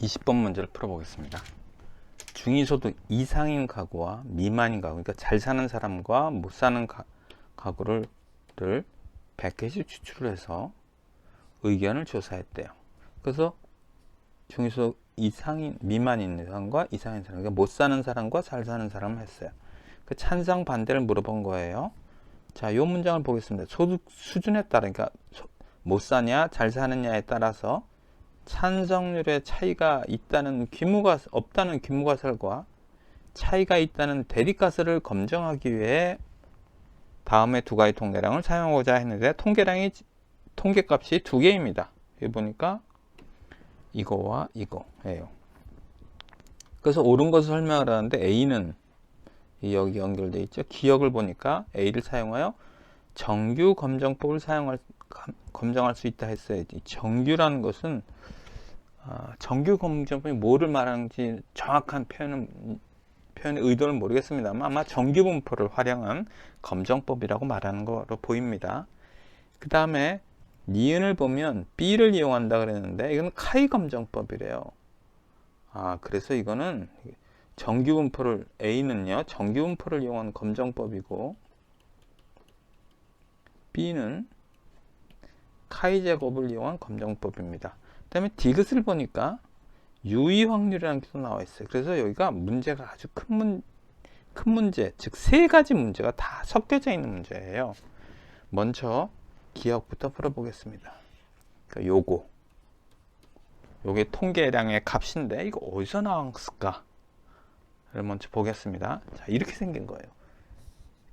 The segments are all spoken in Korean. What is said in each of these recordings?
20번 문제를 풀어보겠습니다. 중위소득 이상인 가구와 미만인 가구, 그러니까 잘 사는 사람과 못 사는 가구를 100개씩 추출을 해서 의견을 조사했대요. 그래서 중위소득 이상인, 미만인 사람과 이상인 사람, 그러니까 못 사는 사람과 잘 사는 사람을 했어요. 그 찬성 반대를 물어본 거예요. 자, 이 문장을 보겠습니다. 소득 수준에 따라, 그러니까 못 사냐, 잘 사느냐에 따라서 찬성률의 차이가 있다는 없다는 귀무가설과 차이가 있다는 대립가설을 검증하기 위해 다음에 두 가지 통계량을 사용하고자 했는데 통계값이 두 개입니다. 여기 보니까 이거와 이거예요. 그래서 옳은 것을 설명을 하는데 A는 여기 연결되어 있죠. 기억을 보니까 A를 사용하여 정규 검정법을 검정할 수 있다 했어요. 정규라는 것은 정규 검정법이 뭐를 말하는지 정확한 표현의 의도는 모르겠습니다만 아마 정규 분포를 활용한 검정법이라고 말하는 거로 보입니다. 그 다음에 니은을 보면 B를 이용한다 그랬는데 이건 카이 검정법이래요. 그래서 이거는 정규 분포를 A는요 정규 분포를 이용한 검정법이고 B는 카이 제곱을 이용한 검정법입니다. 그 다음에 디귿을 보니까 유의 확률이라는 게 또 나와 있어요. 그래서 여기가 문제가 아주 큰 문제, 즉 세 가지 문제가 다 섞여져 있는 문제예요. 먼저 기억부터 풀어보겠습니다. 그러니까 요게 통계량의 값인데 이거 어디서 나왔을까를 먼저 보겠습니다. 자, 이렇게 생긴 거예요.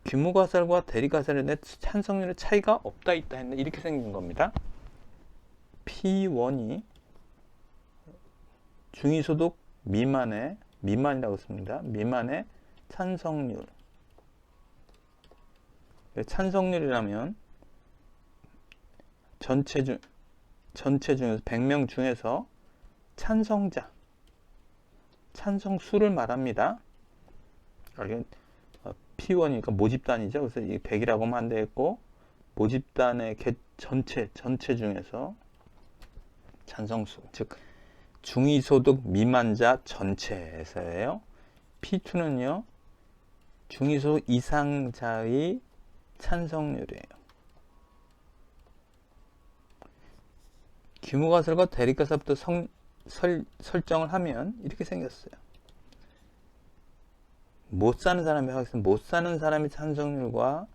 귀무가설과 대립가설에 대해 찬성률의 차이가 없다 있다 했는데 이렇게 생긴 겁니다. P1이 중위소득 미만이라고 씁니다. 미만의 찬성률. 찬성률이라면 전체 중에서 100명 중에서 찬성수를 말합니다. P1이니까 모집단이죠. 그래서 이 100이라고 하면 안 되겠고 모집단의 전체 중에서 찬성수, 즉 중위소득 미만자 전체에서예요. P2는요 중위소득 이상자의 찬성률이에요. 귀무가설과 대립가설부터 설정을 하면 이렇게 생겼어요. 못 사는 사람이 하겠습니다. 못 사는 사람의 찬성률과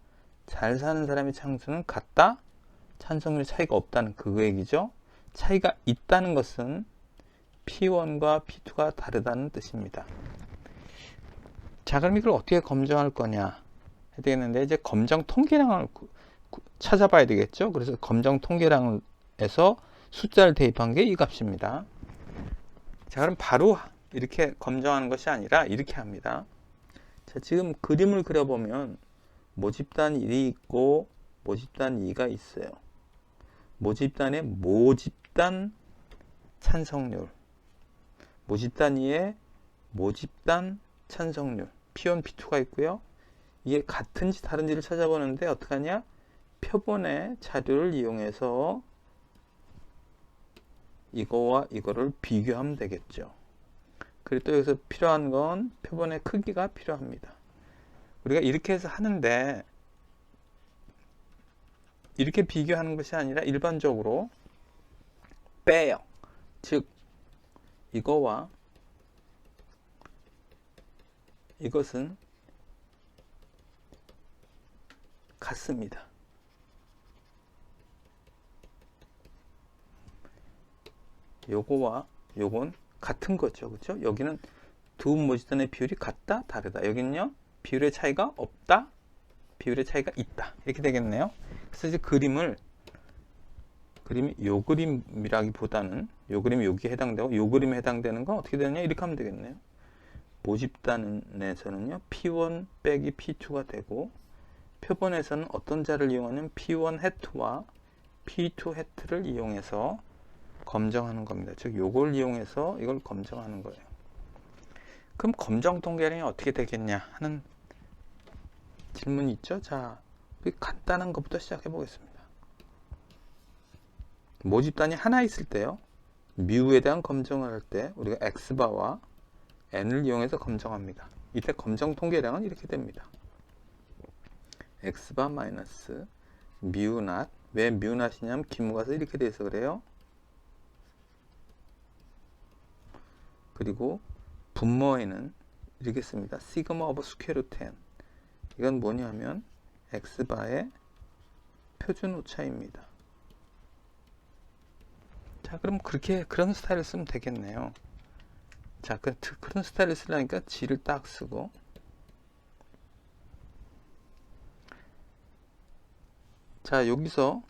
잘 사는 사람의 찬성률은 같다? 찬성률 차이가 없다는 그 얘기죠. 차이가 있다는 것은 P1과 P2가 다르다는 뜻입니다. 자, 그럼 이걸 어떻게 검증할 거냐 해야 되겠는데 이제 검정 통계량을 찾아봐야 되겠죠. 그래서 검정 통계량에서 숫자를 대입한 게 이 값입니다. 자, 그럼 바로 이렇게 검증하는 것이 아니라 이렇게 합니다. 자, 지금 그림을 그려보면 모집단 1이 있고 모집단 2가 있어요. 모집단의 모집단 찬성률, 모집단 2의 모집단 찬성률 P1, P2가 있고요. 이게 같은지 다른지를 찾아보는데 어떻게 하냐? 표본의 자료를 이용해서 이거와 이거를 비교하면 되겠죠. 그리고 또 여기서 필요한 건 표본의 크기가 필요합니다. 우리가 이렇게 해서 하는데 이렇게 비교하는 것이 아니라 일반적으로 빼요. 즉 이거와 이것은 같습니다. 요거와 요건 같은 거죠. 그렇죠? 여기는 두 모집단의 비율이 같다, 다르다. 여기는요. 비율의 차이가 없다, 비율의 차이가 있다. 이렇게 되겠네요. 그래서 이제 그림이 요 그림이라기보다는 요 그림이 여기에 해당되고 요 그림에 해당되는 건 어떻게 되느냐 이렇게 하면 되겠네요. 모집단에서는요 P1 빼기 P2가 되고 표본에서는 어떤 자를 이용하냐면 P1 해트와 P2 해트를 이용해서 검정하는 겁니다. 즉 요걸 이용해서 이걸 검정하는 거예요. 그럼 검정 통계량이 어떻게 되겠냐 하는 질문이 있죠. 자, 우리 간단한 것부터 시작해 보겠습니다. 모집단이 하나 있을 때요. 뮤에 대한 검정을 할 때 우리가 x바와 n을 이용해서 검정합니다. 이때 검정 통계량은 이렇게 됩니다. x바 마이너스 뮤 낫. 왜 뮤 낫이냐면 기무가서 이렇게 돼서 그래요. 그리고 분모에는 이렇게 씁니다. 시그마 오버 스퀘어 루트 n. 이건 뭐냐면 x바의 표준 오차입니다. 자, 그럼 그런 스타일을 쓰면 되겠네요. 자, 그런 스타일을 쓰려니까 G를 딱 쓰고, 자, 여기서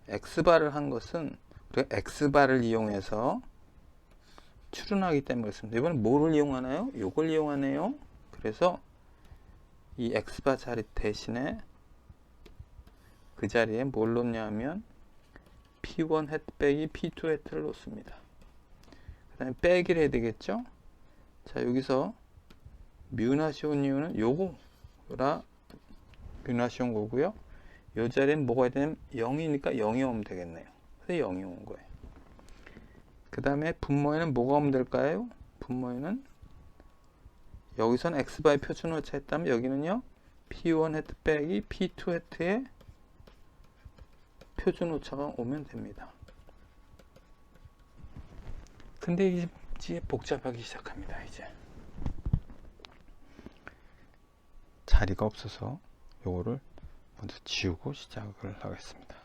x바를 한 것은 우리가 x바를 이용해서 추론하기 때문에 그렇습니다. 이번엔 뭐를 이용하나요? 요걸 이용하네요. 그래서 이 x바 자리 대신에 그 자리에 뭘 놓냐 하면 p1 헤트 빼기 p2 헤트를 놓습니다. 그 다음에 빼기를 해야 되겠죠? 자, 여기서 뮤낫이 온 이유는 요거라 뮤낫이 온 거고요. 요 자리엔 뭐가 해야 되냐면 0이니까 0이 오면 되겠네요. 그래서 0이 온 거예요. 그 다음에 분모에는 뭐가 오면 될까요? 분모에는 여기선 x바의 표준 오차 했다면 여기는요 p1 헤트 빼기 p2 헤트의 표준 오차가 오면 됩니다. 근데 이제 복잡하기 시작합니다. 이제 자리가 없어서 요거를 먼저 지우고 시작을 하겠습니다.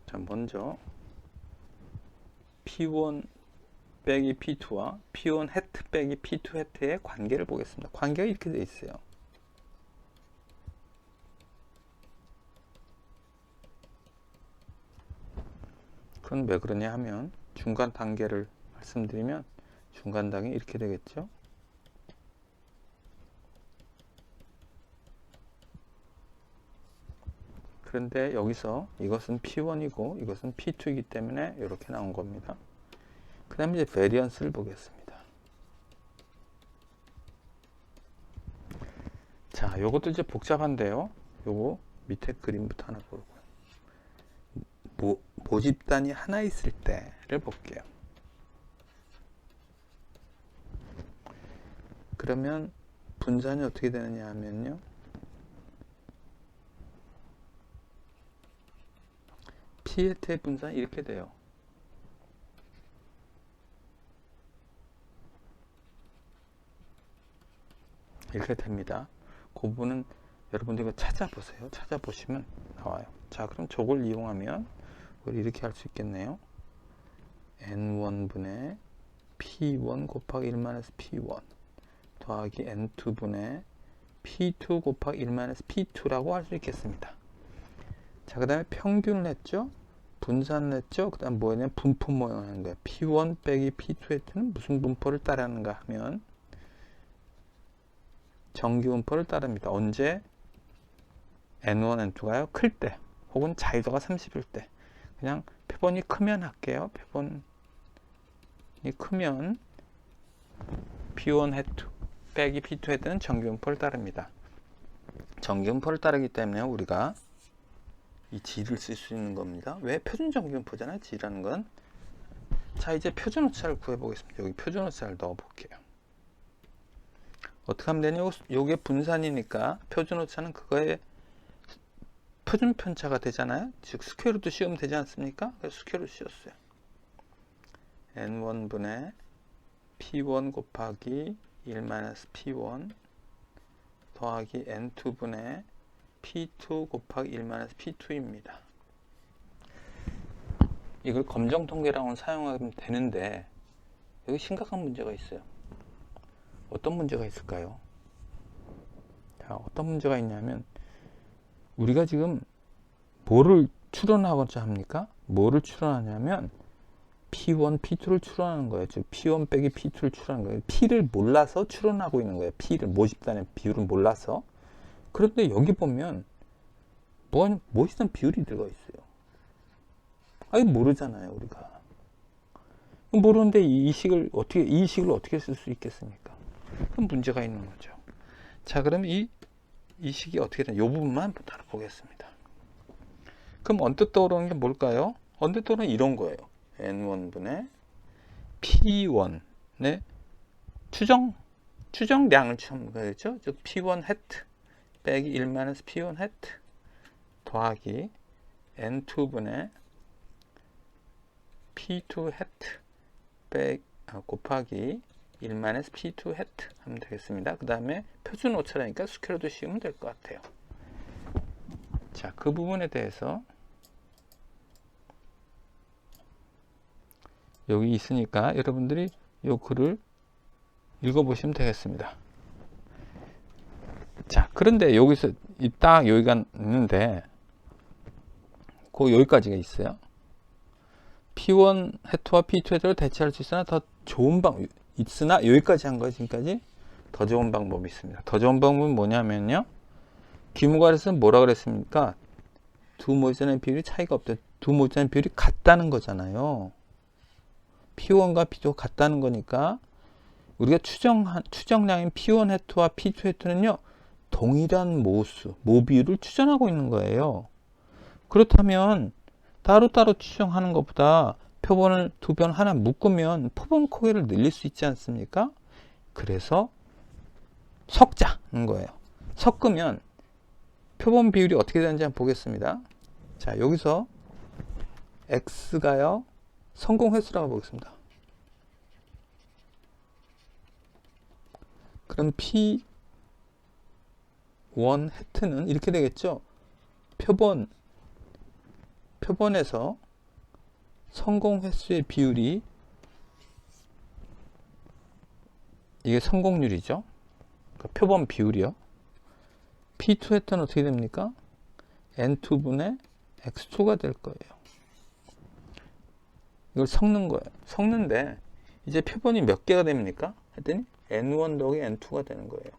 자, 먼저 P1 빼기 P2와 P1 헤트 빼기 P2 헤트의 관계를 보겠습니다. 관계가 이렇게 되어 있어요. 그건 왜 그러냐 하면 중간 단계를 말씀드리면 중간 단계 이렇게 되겠죠. 그런데 여기서 이것은 P1이고 이것은 P2이기 때문에 이렇게 나온 겁니다. 그 다음에 이제 베리언스를 보겠습니다. 자, 요것도 이제 복잡한데요. 요거 밑에 그림부터 하나 보고요. 모집단이 하나 있을 때를 볼게요. 그러면 분산이 어떻게 되느냐 하면요. P의 분산이 이렇게 돼요. 이렇게 됩니다. 그 부분은 여러분들 이거 찾아보세요. 찾아보시면 나와요. 자, 그럼 저걸 이용하면 우리 이렇게 할 수 있겠네요. n1분의 p1 곱하기 1-p1 더하기 n2분의 p2 곱하기 1-p2라고 할 수 있겠습니다. 자, 그 다음에 평균을 했죠. 분산을 했죠. 그 다음 뭐냐면 분포 모형을 하는 거예요. p1 빼기 p2는 무슨 분포를 따르는가 하면 정기 분포를 따릅니다. 언제? n1, n2가요? 클 때 혹은 자유도가 30일 때. 그냥 표본이 크면 할게요. 표본이 크면 p1 헤트 빼기 p2 헤트는 정기 분포를 따릅니다. 정기 분포를 따르기 때문에 우리가 이 G를 쓸 수 있는 겁니다. 왜? 표준 정기 분포잖아요. G라는 건. 자, 이제 표준 오차를 구해 보겠습니다. 여기 표준 오차를 넣어 볼게요. 어떻게 하면 되냐? 요게 분산이니까 표준 오차는 그거의 표준 편차가 되잖아요. 즉 스퀘어루트 씌우면 되지 않습니까? 그래서 스퀘어루트 씌웠어요. n1분의 p1 곱하기 1-p1 더하기 n2분의 p2 곱하기 1-p2입니다. 이걸 검정 통계량을 사용하면 되는데 여기 심각한 문제가 있어요. 어떤 문제가 있을까요? 자, 어떤 문제가 있냐면 우리가 지금 뭐를 추론하고자 합니까? 뭐를 추론하냐면 P1, P2를 추론하는 거예요. 즉 P1 빼기 P2를 추론하는 거예요. P를 몰라서 추론하고 있는 거예요. P를 모집단의 비율을 몰라서. 그런데 여기 보면 모집단 비율이 들어가 있어요. 아, 이거 모르잖아요, 우리가. 모르는데 이 식을 어떻게 쓸 수 있겠습니까? 그럼 문제가 있는 거죠. 자, 그럼 이 식이 어떻게 되나? 이 부분만 다뤄보겠습니다. 그럼 언뜻 떠오르는 게 뭘까요? 언뜻 떠오르는 이런 거예요. n1분의 P1의 추정량을 첨가했죠. 즉 P1 해트 빼기 1 마이너스 P1 해트 더하기 N2분의 P2 해트 곱하기 1 마이너스 P2 해트 하면 되겠습니다. 그 다음에 표준 오차라니까 스퀘어도 씌우면 될 것 같아요. 자, 그 부분에 대해서 여기 있으니까 여러분들이 이 글을 읽어보시면 되겠습니다. 자, 그런데 여기서 딱 여기가 있는데 여기까지가 있어요. P1 해트와 P2 해트를 대체할 수 있으나 더 좋은 방법 있으나 여기까지 한 거예요. 지금까지 더 좋은 방법이 있습니다. 더 좋은 방법은 뭐냐면요. 귀무관에서는 뭐라 그랬습니까? 두 모지단의 비율이 차이가 없다. 두 모지단의 비율이 같다는 거잖아요. P1과 P2가 같다는 거니까 우리가 추정량인 P1 해트와 P2 해트는요. 동일한 모비율을 추정하고 있는 거예요. 그렇다면 따로따로 추정하는 것보다 표본을 두 변 하나 묶으면 표본 크기를 늘릴 수 있지 않습니까? 그래서 섞자는 거예요. 섞으면 표본 비율이 어떻게 되는지 한번 보겠습니다. 자, 여기서 X가요. 성공 횟수라고 보겠습니다. 그럼 P1 해트는 이렇게 되겠죠. 표본에서 성공 횟수의 비율이 이게 성공률이죠. 그러니까 표본 비율이요. P2 해트는 어떻게 됩니까? N2분의 X2가 될 거예요. 이걸 섞는 거예요. 섞는데 이제 표본이 몇 개가 됩니까? 했더니 N1 더하기 N2가 되는 거예요.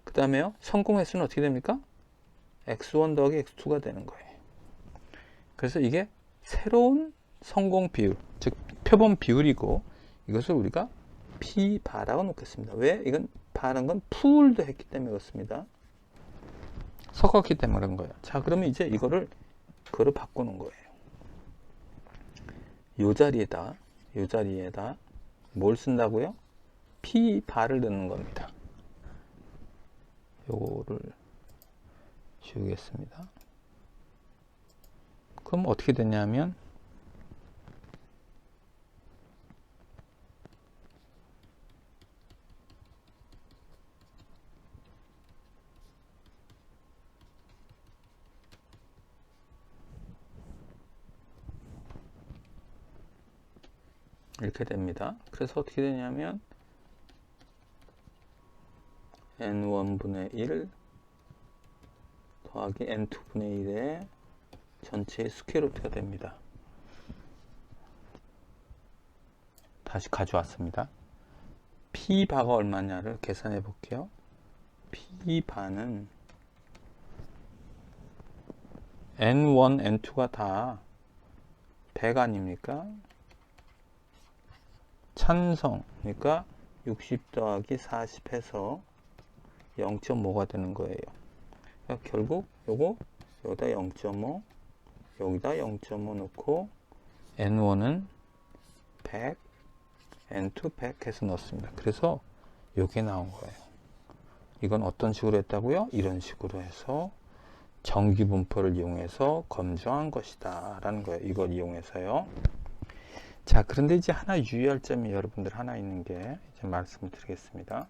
그 다음에요. 성공 횟수는 어떻게 됩니까? X1 더하기 X2가 되는 거예요. 그래서 이게 새로운 성공 비율, 즉 표본 비율이고 이것을 우리가 P 바라고 놓겠습니다. 왜? 이건 바라는 건 풀도 했기 때문에 그렇습니다. 섞었기 때문에 그런 거예요. 자, 그러면 이제 그거를 바꾸는 거예요. 요 자리에다 뭘 쓴다고요? P 바를 넣는 겁니다. 요거를 지우겠습니다. 그럼 어떻게 되냐면 이렇게 됩니다. 그래서 어떻게 되냐면 N1분의 1 더하기 N2분의 1의 전체의 스퀘어루트가 됩니다. 다시 가져왔습니다. P바가 얼마냐를 계산해 볼게요. P바는 N1, N2가 다 100 아닙니까? 찬성, 그러니까 60 더하기 40 해서 0.5가 되는 거예요. 그러니까 결국 여기다 0.5, 여기다 0.5 넣고 N1은 100, N2 100 해서 넣습니다. 그래서 이게 나온 거예요. 이건 어떤 식으로 했다고요? 이런 식으로 해서 정기분포를 이용해서 검증한 것이다 라는 거예요. 이걸 이용해서요. 자, 그런데 이제 하나 유의할 점이 여러분들 하나 있는 게 이제 말씀을 드리겠습니다.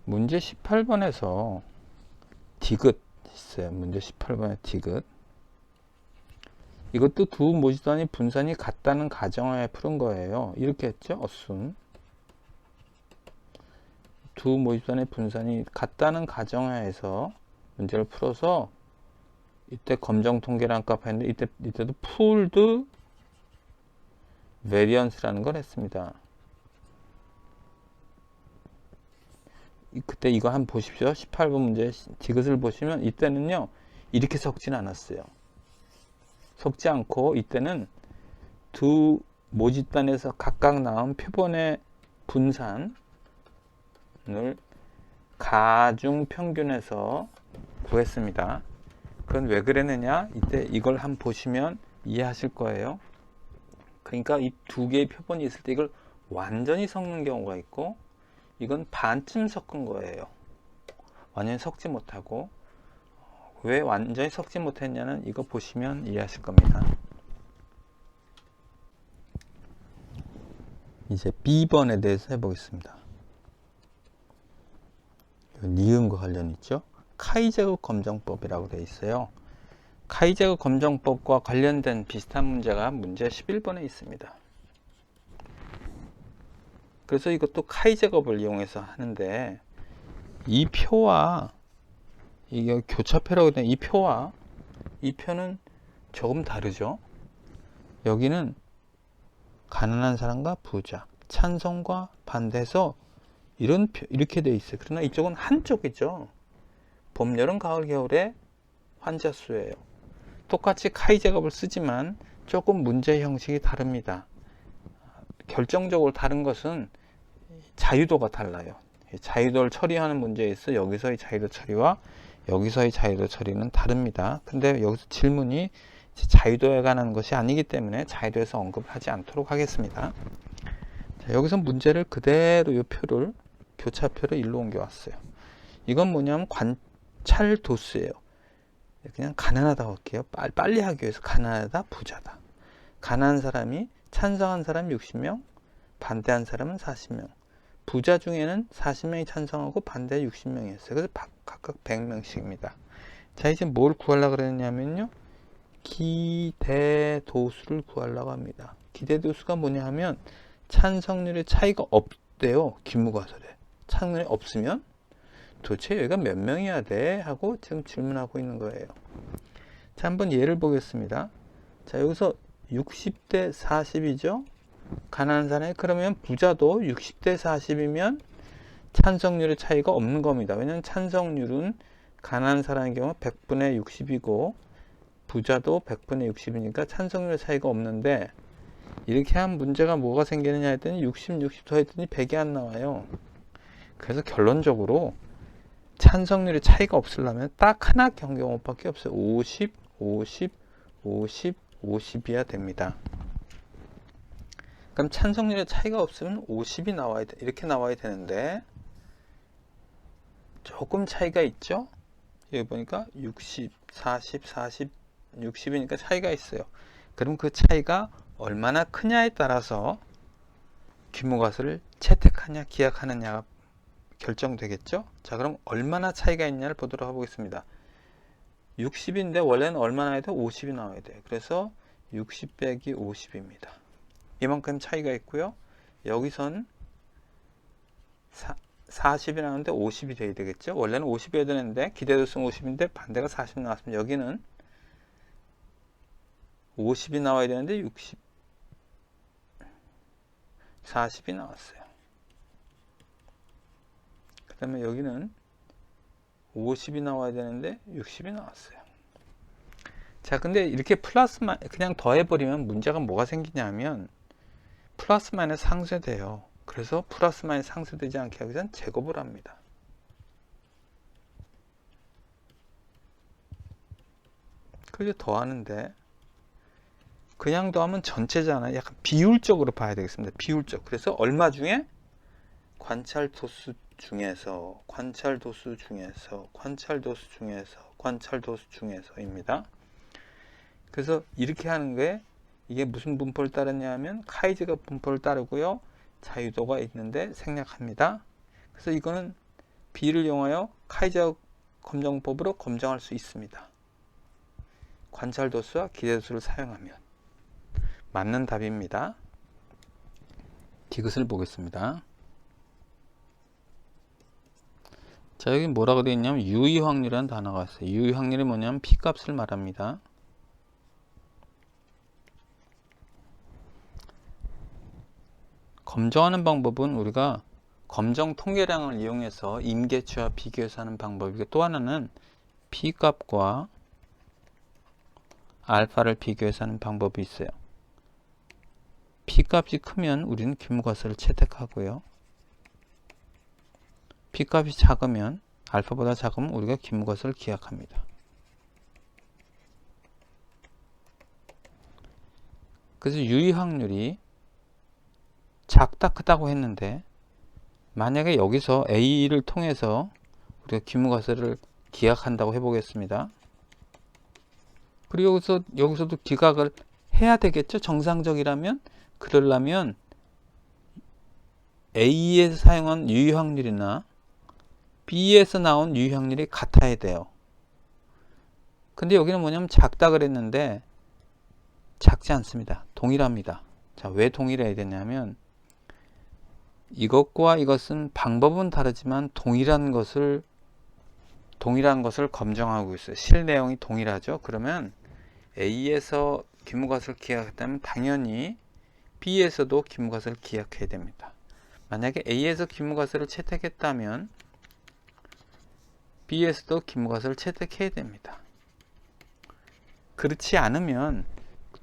문제 18번에서 디귿 있어요. 문제 18번에 디귿. 이것도 두 모지단위 분산이 같다는 가정하에 푸는 거예요. 이렇게 했죠. 어순. 두 모지단의 분산이 같다는 가정하에서 문제를 풀어서 이때 검정 통계란 값 했는데 이때도 풀드 베리언스라는 걸 했습니다. 그때 이거 한번 보십시오. 18번 문제 디귿을 보시면 이때는요 이렇게 섞진 않았어요. 섞지 않고 이때는 두 모집단에서 각각 나온 표본의 분산을 가중 평균해서 구했습니다. 그건 왜 그랬느냐? 이때 이걸 한번 보시면 이해하실 거예요. 그러니까 이 두 개의 표본이 있을 때 이걸 완전히 섞는 경우가 있고, 이건 반쯤 섞은 거예요. 완전히 섞지 못하고. 왜 완전히 섞지 못했냐는 이거 보시면 이해하실 겁니다. 이제 B번에 대해서 해보겠습니다. 니은과 관련 있죠. 카이제거 검정법이라고 되어 있어요. 카이제거 검정법과 관련된 비슷한 문제가 문제 11번에 있습니다. 그래서 이것도 카이제거법을 이용해서 하는데, 이 표와 이게 교차표라고 되는 이 표와 이 표는 조금 다르죠. 여기는 가난한 사람과 부자, 찬성과 반대해서 이렇게 되어 있어요. 그러나 이쪽은 한쪽이죠. 봄, 여름, 가을, 겨울의 환자 수예요. 똑같이 카이제겁을 쓰지만 조금 문제 형식이 다릅니다. 결정적으로 다른 것은 자유도가 달라요. 자유도를 처리하는 문제에 있어 여기서의 자유도 처리와 여기서의 자유도 처리는 다릅니다. 근데 여기서 질문이 자유도에 관한 것이 아니기 때문에 자유도에서 언급을 하지 않도록 하겠습니다. 자, 여기서 문제를 그대로 이 표를 교차표를 일로 옮겨왔어요. 이건 뭐냐면 관찰 도수예요. 그냥 가난하다고 할게요. 빨리 하기 위해서 가난하다, 부자다. 가난한 사람이 찬성한 사람이 60명, 반대한 사람은 40명. 부자 중에는 40명이 찬성하고 반대 60명이었어요. 그래서 각각 100명씩입니다. 자, 이제 뭘 구하려고 그랬냐면요. 기대도수를 구하려고 합니다. 기대도수가 뭐냐 하면 찬성률의 차이가 없대요. 기무과설에. 찬성률이 없으면 도대체 여기가 몇 명이어야 돼? 하고 지금 질문하고 있는 거예요. 자, 한번 예를 보겠습니다. 자, 여기서 60대 40이죠? 가난한 사람이, 그러면 부자도 60대 40이면 찬성률의 차이가 없는 겁니다. 왜냐하면 찬성률은 가난한 사람의 경우 100분의 60이고 부자도 100분의 60이니까 찬성률의 차이가 없는데, 이렇게 하면 문제가 뭐가 생기느냐 했더니 60, 60 더했더니 100이 안 나와요. 그래서 결론적으로 찬성률의 차이가 없으려면 딱 하나 경우밖에 없어요. 50, 50, 50, 50이야 됩니다. 그럼 찬성률의 차이가 없으면 50이 나와야 돼. 이렇게 나와야 되는데 조금 차이가 있죠? 여기 보니까 60, 40, 40, 60이니까 차이가 있어요. 그럼 그 차이가 얼마나 크냐에 따라서 규모과설을 채택하냐 기약하느냐가 결정되겠죠? 자, 그럼 얼마나 차이가 있냐를 보도록 해보겠습니다. 60인데 원래는 얼마나 해야 돼? 50이 나와야 돼요. 그래서 60 빼기 50입니다. 이만큼 차이가 있고요. 여기선 40이 나오는데 50이 돼야 되겠죠? 원래는 50이어야 되는데 기대도수는 50인데 반대가 40 나왔으면 여기는 50이 나와야 되는데 60, 40이 나왔어요. 그 다음에 여기는 50이 나와야 되는데 60이 나왔어요. 자, 근데 이렇게 플러스만 그냥 더해버리면 문제가 뭐가 생기냐면 플러스 마이너스 상쇄돼요. 그래서 플러스 마이너스 상쇄되지 않게 하기 위해서 제곱을 합니다. 그래서 더하는데 그냥 더하면 전체잖아요. 약간 비율적으로 봐야 되겠습니다. 비율적. 그래서 얼마 중에? 관찰도수 중에서, 관찰도수 중에서, 관찰도수 중에서, 관찰도수 중에서입니다. 그래서 이렇게 하는 게 이게 무슨 분포를 따르냐 하면 카이제거 분포를 따르고요. 자유도가 있는데 생략합니다. 그래서 이거는 B를 이용하여 카이제거 검정법으로 검정할 수 있습니다. 관찰도수와 기대도수를 사용하면 맞는 답입니다. 디귿을 보겠습니다. 자, 여기 뭐라고 되어 있냐면 유의 확률이라는 단어가 있어요. 유의 확률이 뭐냐면 P값을 말합니다. 검정하는 방법은 우리가 검정 통계량을 이용해서 임계치와 비교해서 하는 방법이고, 또 하나는 P값과 알파를 비교해서 하는 방법이 있어요. P값이 크면 우리는 규모과설을 채택하고요. P값이 작으면, 알파보다 작으면 우리가 규모과설을 기약합니다. 그래서 유의 확률이 작다 크다고 했는데, 만약에 여기서 A를 통해서 우리가 기무가설을 기약한다고 해보겠습니다. 그리고 여기서도 기각을 해야 되겠죠. 정상적이라면. 그러려면 A에서 사용한 유의 확률이나 B에서 나온 유의 확률이 같아야 돼요. 근데 여기는 뭐냐면 작다 그랬는데 작지 않습니다. 동일합니다. 자, 왜 동일해야 되냐면 이것과 이것은 방법은 다르지만 동일한 것을 검증하고 있어요. 실 내용이 동일하죠. 그러면 A에서 기무가설을 기약했다면 당연히 B에서도 기무가설을 기약해야 됩니다. 만약에 A에서 기무가설을 채택했다면 B에서도 기무가설을 채택해야 됩니다. 그렇지 않으면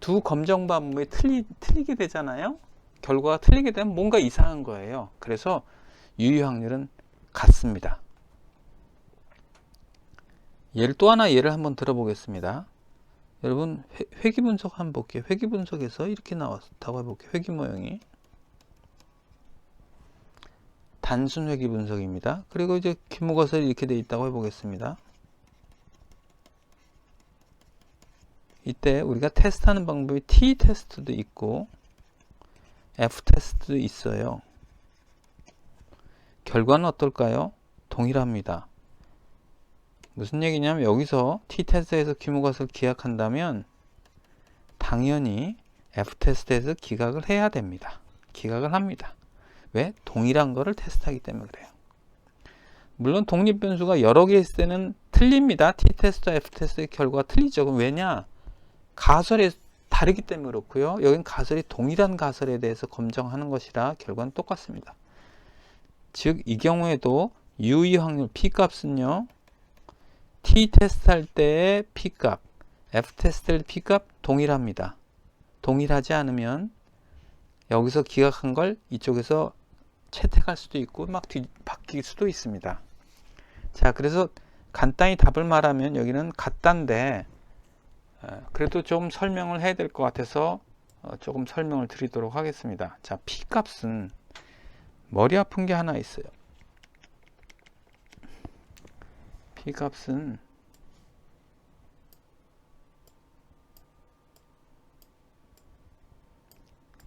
두 검정 방법이 틀리게 되잖아요. 결과가 틀리게 되면 뭔가 이상한 거예요. 그래서 유의 확률은 같습니다. 또 하나 예를 한번 들어보겠습니다. 여러분 회귀 분석 한번 볼게요. 회귀 분석에서 이렇게 나왔다고 해볼게요. 회귀 모형이 단순 회귀 분석입니다. 그리고 이제 기무가설이 이렇게 되어 있다고 해보겠습니다. 이때 우리가 테스트하는 방법이 T 테스트도 있고 F 테스트도 있어요. 결과는 어떨까요? 동일합니다. 무슨 얘기냐면 여기서 T 테스트에서 기무가설을 기각한다면 당연히 F 테스트에서 기각을 해야 됩니다. 기각을 합니다. 왜? 동일한 거를 테스트하기 때문에 그래요. 물론 독립 변수가 여러 개 있을 때는 틀립니다. T 테스트와 F 테스트의 결과가 틀리죠. 그럼 왜냐? 가설이 다르기 때문에 그렇고요. 여긴 가설이 동일한 가설에 대해서 검증하는 것이라 결과는 똑같습니다. 즉 이 경우에도 유의 확률 P값은요. T 테스트 할 때의 P값, F 테스트 할 때 P값 동일합니다. 동일하지 않으면 여기서 기각한 걸 이쪽에서 채택할 수도 있고 막 바뀔 수도 있습니다. 자, 그래서 간단히 답을 말하면 여기는 같단데 그래도 좀 설명을 해야 될 것 같아서 조금 설명을 드리도록 하겠습니다. 자, P값은 머리 아픈 게 하나 있어요. P값은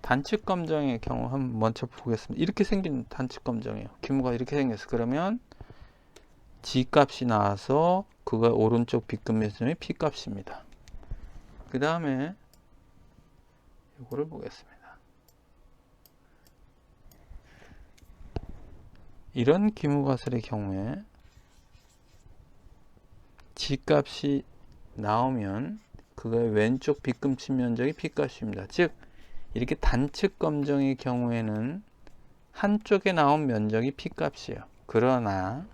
단축 검정의 경우 한번 먼저 보겠습니다. 이렇게 생긴 단축 검정이에요. 기무가 이렇게 생겼어요. 그러면 G값이 나와서 그거 오른쪽 빗금면점이 P값입니다. 그 다음에 이거를 보겠습니다. 이런 기무가설의 경우에 G값이 나오면 그거의 왼쪽 빗금치 면적이 P값입니다. 즉 이렇게 단축 검정의 경우에는 한쪽에 나온 면적이 P값이에요. 그러나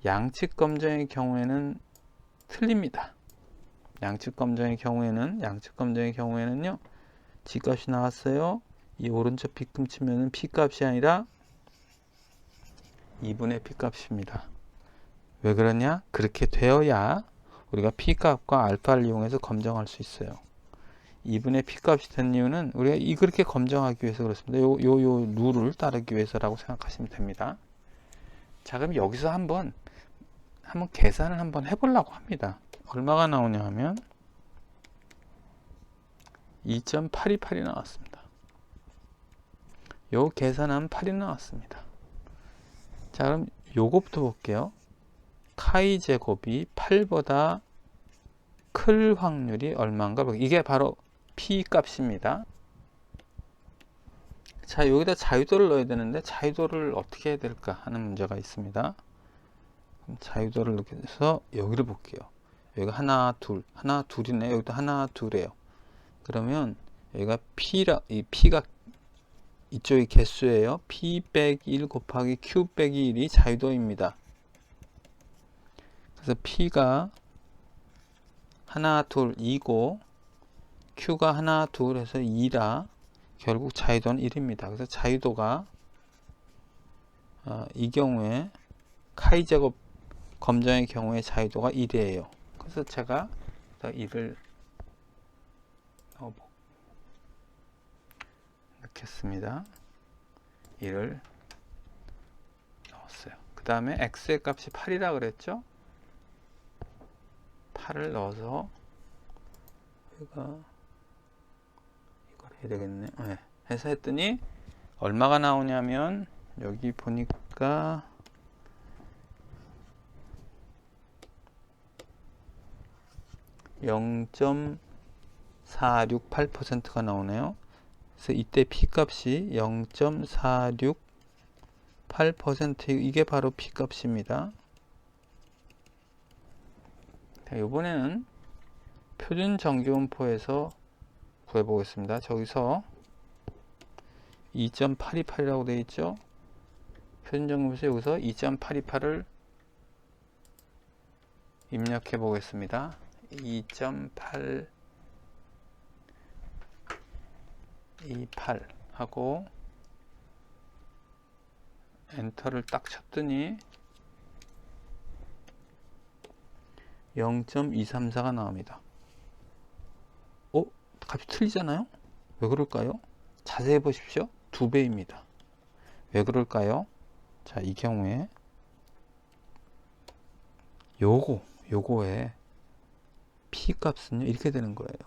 양측 검정의 경우에는 틀립니다. 양측 검정의 경우에는요. G값이 나왔어요. 이 오른쪽 빗금치면은 P값이 아니라 2분의 P값입니다. 왜 그러냐? 그렇게 되어야 우리가 P값과 알파를 이용해서 검정할 수 있어요. 2분의 P값이 된 이유는 우리가 그렇게 검정하기 위해서 그렇습니다. 요 룰을 따르기 위해서라고 생각하시면 됩니다. 자, 그럼 여기서 한번 계산을 한번 해보려고 합니다. 얼마가 나오냐 하면 2.828이 나왔습니다. 요 계산하면 8이 나왔습니다. 자, 그럼 요거부터 볼게요. 카이 제곱이 8보다 클 확률이 얼마인가? 이게 바로 P 값입니다. 자, 여기다 자유도를 넣어야 되는데 자유도를 어떻게 해야 될까 하는 문제가 있습니다. 그럼 자유도를 넣게 해서 여기를 볼게요. 여기가 하나, 둘이네. 여기도 하나, 둘이에요. 그러면 여기가 이 P가 이쪽이 개수예요. P 빼기 1 곱하기 Q 빼기 1이 자유도입니다. 그래서 P가 하나, 둘, 2고 Q가 하나, 둘 해서 2라 결국 자유도는 1입니다. 그래서 자유도가 이 경우에 카이 제곱 검정의 경우에 자유도가 1이에요. 그래서 제가 1을 넣겠습니다. 1을 넣었어요. 그 다음에 x의 값이 8이라 그랬죠? 8을 넣어서 이걸 해야 되겠네. 네. 해서 했더니 얼마가 나오냐면 여기 보니까 0.468%가 나오네요. 그래서 이때 p 값이 0.468% 이게 바로 p 값입니다. 이번에는 표준 정기분포에서 구해보겠습니다. 저기서 2.828이라고 되어 있죠. 표준 정기분포에서 여기서 2.828을 입력해 보겠습니다. 2.828 하고 엔터를 딱 쳤더니 0.234가 나옵니다. 값이 틀리잖아요? 왜 그럴까요? 자세히 보십시오. 2배입니다. 왜 그럴까요? 자, 이 경우에 요거의 p 값은요 이렇게 되는 거예요.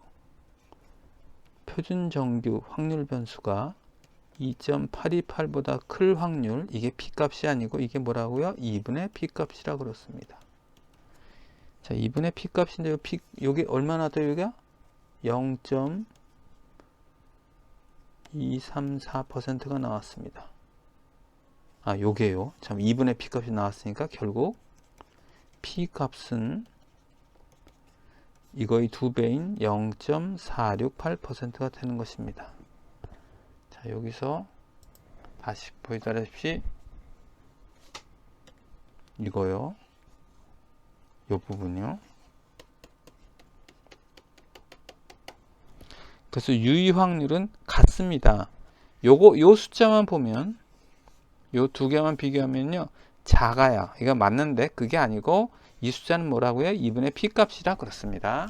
표준 정규 확률 변수가 2.828보다 클 확률, 이게 p 값이 아니고 이게 뭐라고요? 2분의 p 값이라고 그렇습니다. 자, 2분의 p 값인데 요게 얼마나 더 여기가 0.234%가 나왔습니다. 요게요. 참 2분의 p 값이 나왔으니까 결국 p 값은 이거의 2배인 0.468%가 되는 것입니다. 자, 여기서 다시 보여드리다시피 이거요. 요 부분이요. 그래서 유의 확률은 같습니다. 요 숫자만 보면 요 두 개만 비교하면요 작아요. 이거 맞는데 그게 아니고 이 숫자는 뭐라고요? 2분의 p 값이라 그렇습니다.